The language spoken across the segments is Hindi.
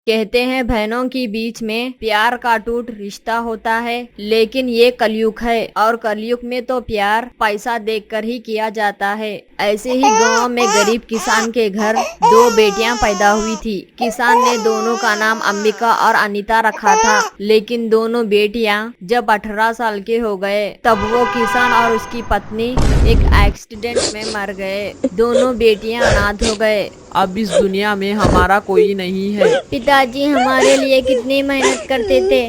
कहते हैं बहनों के बीच में प्यार का टूट रिश्ता होता है, लेकिन ये कलयुग है और कलयुग में तो प्यार पैसा देखकर ही किया जाता है। ऐसे ही गांव में गरीब किसान के घर दो बेटियां पैदा हुई थी। किसान ने दोनों का नाम अंबिका और अनीता रखा था, लेकिन दोनों बेटियां जब 18 साल के हो गए तब वो किसान और उसकी पत्नी एक एक्सीडेंट में मर गए। दोनों बेटियां अनाथ हो गए। अब इस दुनिया में हमारा कोई नहीं है। पिताजी हमारे लिए कितनी मेहनत करते थे।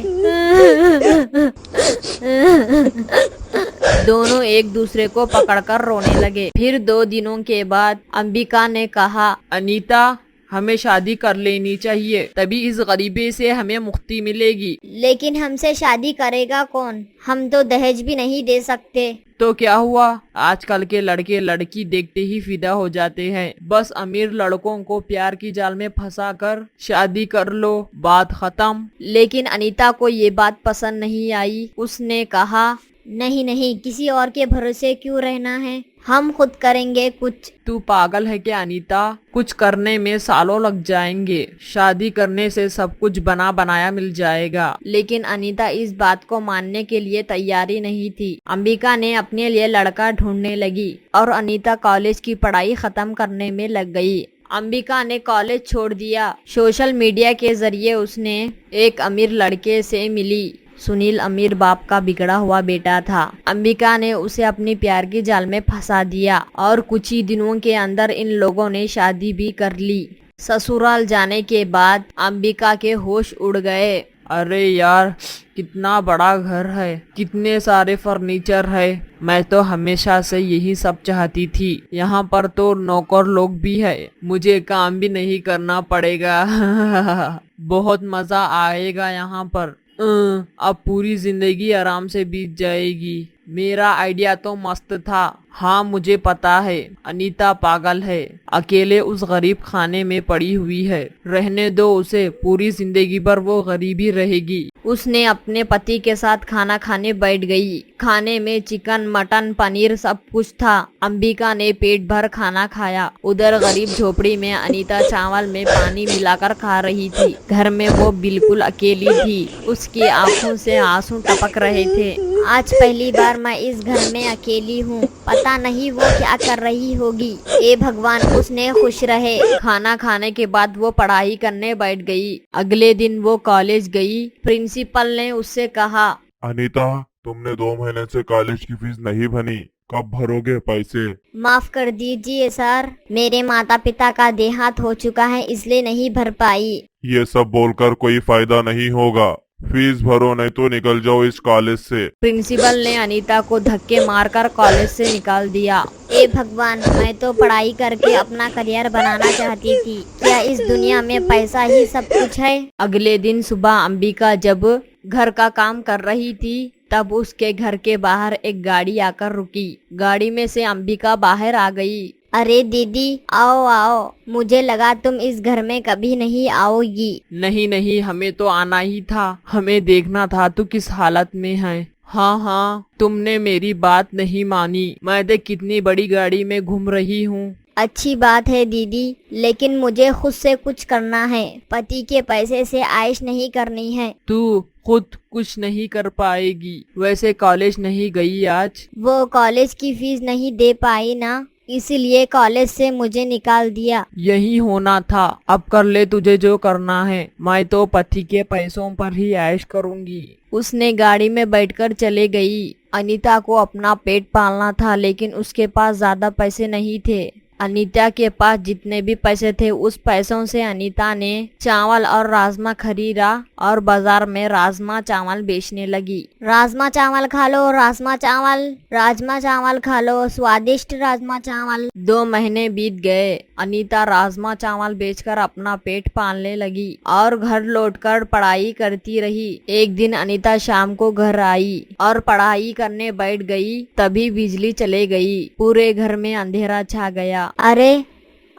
दोनों एक दूसरे को पकड़कर रोने लगे। फिर 2 दिनों के बाद अंबिका ने कहा, अनीता, हमें शादी कर लेनी चाहिए, तभी इस गरीबी से हमें मुक्ति मिलेगी। लेकिन हमसे शादी करेगा कौन? हम तो दहेज भी नहीं दे सकते। तो क्या हुआ, आजकल के लड़के लड़की देखते ही फिदा हो जाते हैं। बस अमीर लड़कों को प्यार की जाल में फंसाकर शादी कर लो, बात खत्म। लेकिन अनीता को ये बात पसंद नहीं आई। उसने कहा, नहीं नहीं, किसी और के भरोसे क्यों रहना है, हम खुद करेंगे कुछ। तू पागल है क्या अनीता? कुछ करने में सालों लग जाएंगे। शादी करने से सब कुछ बना बनाया मिल जाएगा। लेकिन अनीता इस बात को मानने के लिए तैयारी नहीं थी। अंबिका ने अपने लिए लड़का ढूंढने लगी और अनीता कॉलेज की पढ़ाई खत्म करने में लग गई। अंबिका ने कॉलेज छोड़ दिया। सोशल मीडिया के जरिए उसने एक अमीर लड़के से मिली। सुनील अमीर बाप का बिगड़ा हुआ बेटा था। अंबिका ने उसे अपनी प्यार की जाल में फंसा दिया और कुछ ही दिनों के अंदर इन लोगों ने शादी भी कर ली। ससुराल जाने के बाद अंबिका के होश उड़ गए। अरे यार, कितना बड़ा घर है, कितने सारे फर्नीचर है। मैं तो हमेशा से यही सब चाहती थी। यहाँ पर तो नौकर लोग भी है, मुझे काम भी नहीं करना पड़ेगा। बहुत मजा आएगा यहाँ पर। अब पूरी जिंदगी आराम से बीत जाएगी। मेरा आइडिया तो मस्त था। हाँ, मुझे पता है अनीता पागल है, अकेले उस गरीब खाने में पड़ी हुई है। रहने दो उसे, पूरी जिंदगी भर वो गरीबी रहेगी। उसने अपने पति के साथ खाना खाने बैठ गई। खाने में चिकन, मटन, पनीर सब कुछ था। अंबिका ने पेट भर खाना खाया। उधर गरीब झोपड़ी में अनीता चावल में पानी मिलाकर खा रही थी। घर में वो बिल्कुल अकेली थी। उसकी आंखों से आंसू टपक रहे थे। आज पहली बार मैं इस घर में अकेली हूँ। पता नहीं वो क्या कर रही होगी। ए भगवान, उसने खुश रहे। खाना खाने के बाद वो पढ़ाई करने बैठ गई। अगले दिन वो कॉलेज गई। प्रिंसिपल ने उससे कहा, अनीता, तुमने 2 महीने से कॉलेज की फीस नहीं भरी, कब भरोगे पैसे? माफ कर दीजिए सर, मेरे माता पिता का देहांत हो चुका है, इसलिए नहीं भर पाई। ये सब बोलकर कोई फायदा नहीं होगा। फीस भरो, नहीं तो निकल जाओ इस कॉलेज से। प्रिंसिपल ने अनीता को धक्के मारकर कॉलेज से निकाल दिया। ए भगवान, मैं तो पढ़ाई करके अपना करियर बनाना चाहती थी। क्या इस दुनिया में पैसा ही सब कुछ है? अगले दिन सुबह अंबिका जब घर का काम कर रही थी तब उसके घर के बाहर एक गाड़ी आकर रुकी। गाड़ी में से अंबिका बाहर आ गई। अरे दीदी, आओ आओ, मुझे लगा तुम इस घर में कभी नहीं आओगी। नहीं नहीं, हमें तो आना ही था। हमें देखना था तू किस हालत में है। हाँ हाँ, तुमने मेरी बात नहीं मानी। मैं देख कितनी बड़ी गाड़ी में घूम रही हूँ। अच्छी बात है दीदी, लेकिन मुझे खुद से कुछ करना है। पति के पैसे से आयश नहीं करनी है। तू खुद कुछ नहीं कर पाएगी। वैसे कॉलेज नहीं गई आज? वो कॉलेज की फीस नहीं दे पाई ना, इसीलिए कॉलेज से मुझे निकाल दिया। यही होना था। अब कर ले तुझे जो करना है। मैं तो पति के पैसों पर ही ऐश करूंगी। उसने गाड़ी में बैठकर चले गई। अनीता को अपना पेट पालना था, लेकिन उसके पास ज्यादा पैसे नहीं थे। अनीता के पास जितने भी पैसे थे उस पैसों से अनीता ने चावल और राजमा खरीदा और बाजार में राजमा चावल बेचने लगी। राजमा चावल खा लो, राजमा चावल, राजमा चावल खा लो, स्वादिष्ट राजमा चावल। 2 महीने बीत गए। अनीता राजमा चावल बेचकर अपना पेट पालने लगी और घर लौटकर पढ़ाई करती रही। एक दिन अनीता शाम को घर आई और पढ़ाई करने बैठ गई। तभी बिजली चले गई। पूरे घर में अंधेरा छा गया। अरे,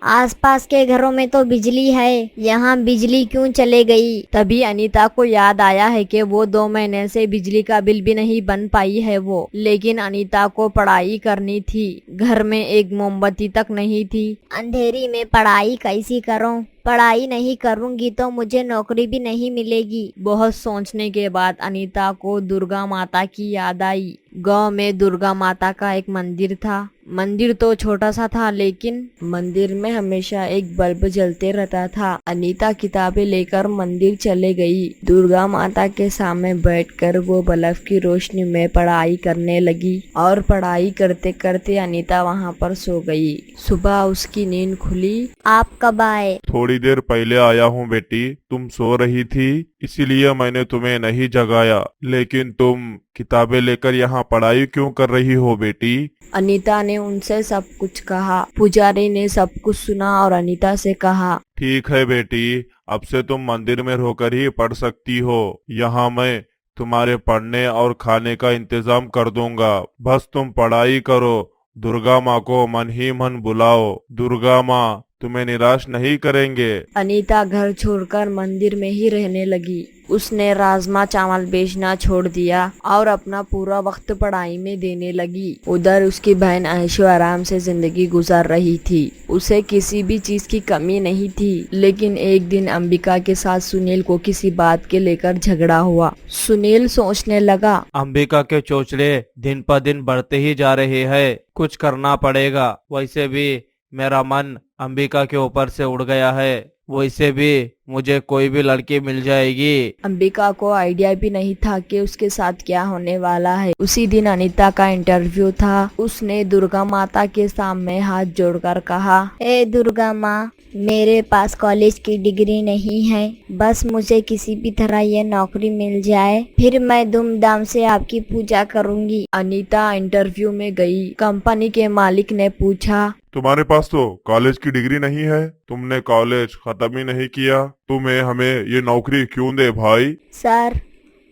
आसपास के घरों में तो बिजली है, यहाँ बिजली क्यों चले गई? तभी अनीता को याद आया है कि वो 2 महीने से बिजली का बिल भी नहीं बन पाई है वो। लेकिन अनीता को पढ़ाई करनी थी। घर में एक मोमबत्ती तक नहीं थी। अंधेरी में पढ़ाई कैसी करूं? पढ़ाई नहीं करूंगी तो मुझे नौकरी भी नहीं मिलेगी। बहुत सोचने के बाद अनीता को दुर्गा माता की याद आई। गांव में दुर्गा माता का एक मंदिर था। मंदिर तो छोटा सा था लेकिन मंदिर में हमेशा एक बल्ब जलते रहता था। अनीता किताबें लेकर मंदिर चले गई। दुर्गा माता के सामने बैठकर वो बल्ब की रोशनी में पढ़ाई करने लगी और पढ़ाई करते करते अनीता वहाँ पर सो गई। सुबह उसकी नींद खुली। आप कब आए? थोड़ी देर पहले आया हूँ बेटी, तुम सो रही थी इसीलिए मैंने तुम्हें नहीं जगाया। लेकिन तुम किताबें लेकर यहाँ पढ़ाई क्यों कर रही हो बेटी? अनीता ने उनसे सब कुछ कहा। पुजारी ने सब कुछ सुना और अनीता से कहा, ठीक है बेटी, अब से तुम मंदिर में रहकर ही पढ़ सकती हो। यहाँ मैं तुम्हारे पढ़ने और खाने का इंतजाम कर दूंगा। बस तुम पढ़ाई करो, दुर्गा माँ को मन ही मन बुलाओ। दुर्गा माँ तुम्हें निराश नहीं करेंगे। अनीता घर छोड़कर मंदिर में ही रहने लगी। उसने राजमा चावल बेचना छोड़ दिया और अपना पूरा वक्त पढ़ाई में देने लगी। उधर उसकी बहन ऐशो आराम से जिंदगी गुजार रही थी। उसे किसी भी चीज की कमी नहीं थी। लेकिन एक दिन अंबिका के साथ सुनील को किसी बात के लेकर झगड़ा हुआ। सुनील सोचने लगा, अंबिका के चोचले दिन पर दिन बढ़ते ही जा रहे हैं, कुछ करना पड़ेगा। वैसे भी मेरा मन अंबिका के ऊपर से उड़ गया है। वैसे भी मुझे कोई भी लड़की मिल जाएगी। अंबिका को आइडिया भी नहीं था कि उसके साथ क्या होने वाला है। उसी दिन अनीता का इंटरव्यू था। उसने दुर्गा माता के सामने हाथ जोड़कर कहा, ए दुर्गा माँ, मेरे पास कॉलेज की डिग्री नहीं है, बस मुझे किसी भी तरह ये नौकरी मिल जाए, फिर मैं धूमधाम से आपकी पूजा करूंगी। अनीता इंटरव्यू में गई। कंपनी के मालिक ने पूछा, तुम्हारे पास तो कॉलेज की डिग्री नहीं है, तुमने कॉलेज खत्म ही नहीं किया, तुम्हें हमें ये नौकरी क्यों दे भाई? सर,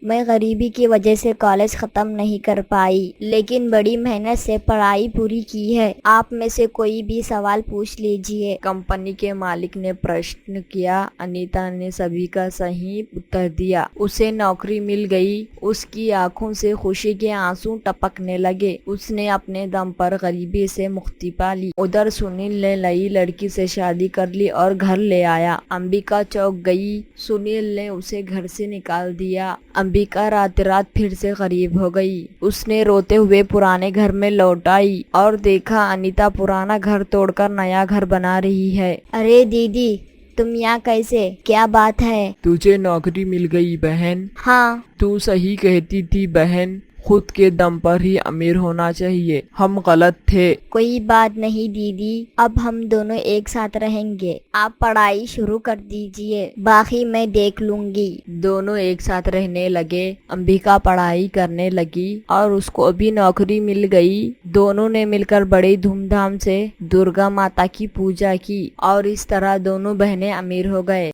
मैं गरीबी की वजह से कॉलेज खत्म नहीं कर पाई, लेकिन बड़ी मेहनत से पढ़ाई पूरी की है। आप में से कोई भी सवाल पूछ लीजिए। कंपनी के मालिक ने प्रश्न किया। अनीता ने सभी का सही उत्तर दिया। उसे नौकरी मिल गई। उसकी आंखों से खुशी के आंसू टपकने लगे। उसने अपने दम पर गरीबी से मुक्ति पा ली। उधर सुनील ने नई लड़की से शादी कर ली और घर ले आया। अंबिका चौंक गई। सुनील ने उसे घर से निकाल दिया। अंबिका रात रात फिर से गरीब हो गई। उसने रोते हुए पुराने घर में लौट आई और देखा अनीता पुराना घर तोड़कर नया घर बना रही है। अरे दीदी, तुम यहाँ कैसे? क्या बात है? तुझे नौकरी मिल गई बहन। हाँ, तू सही कहती थी बहन, खुद के दम पर ही अमीर होना चाहिए। हम गलत थे। कोई बात नहीं दीदी, अब हम दोनों एक साथ रहेंगे। आप पढ़ाई शुरू कर दीजिए, बाकी मैं देख लूंगी। दोनों एक साथ रहने लगे। अंबिका पढ़ाई करने लगी और उसको भी नौकरी मिल गई। दोनों ने मिलकर बड़ी धूमधाम से दुर्गा माता की पूजा की और इस तरह दोनों बहनें अमीर हो गए।